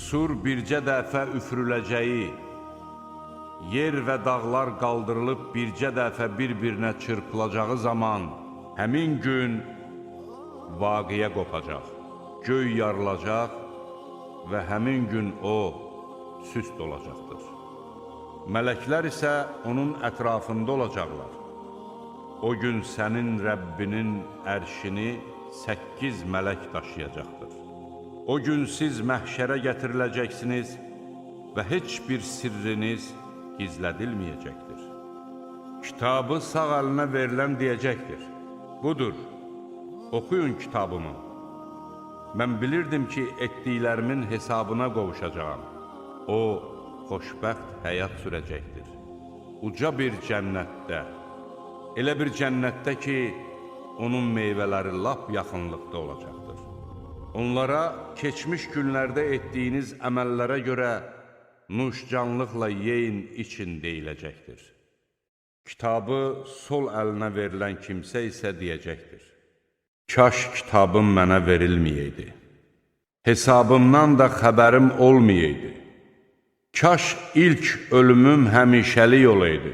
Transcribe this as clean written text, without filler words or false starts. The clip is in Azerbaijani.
Sur bircə dəfə üfürüləcəyi, yer və dağlar qaldırılıb bircə dəfə bir-birinə çırpılacağı zaman həmin gün vaqiyə qopacaq, göy yarılacaq və həmin gün o süst olacaqdır. Mələklər isə onun ətrafında olacaqlar. O gün sənin Rəbbinin ərşini 8 mələk daşıyacaqdır. O gün siz məhşərə gətiriləcəksiniz və heç bir sirriniz gizlədilməyəcəkdir. Kitabı sağ əlinə verilən deyəcəkdir: budur, oxuyun kitabımı. Mən bilirdim ki, etdiklərimin hesabına qovuşacağam. O, xoşbəxt həyat sürəcəkdir. Uca bir cənnətdə, elə bir cənnətdə ki, onun meyvələri lap yaxınlıqda olacaqdır. Onlara keçmiş günlərdə etdiyiniz əməllərə görə nuşcanlıqla yeyin, için deyiləcəkdir. Kitabı sol əlinə verilən kimsə isə deyəcəkdir: kaş kitabım mənə verilməyəydi, hesabımdan da xəbərim olmayaydı. Kaş ilk ölümüm həmişəlik olaydı.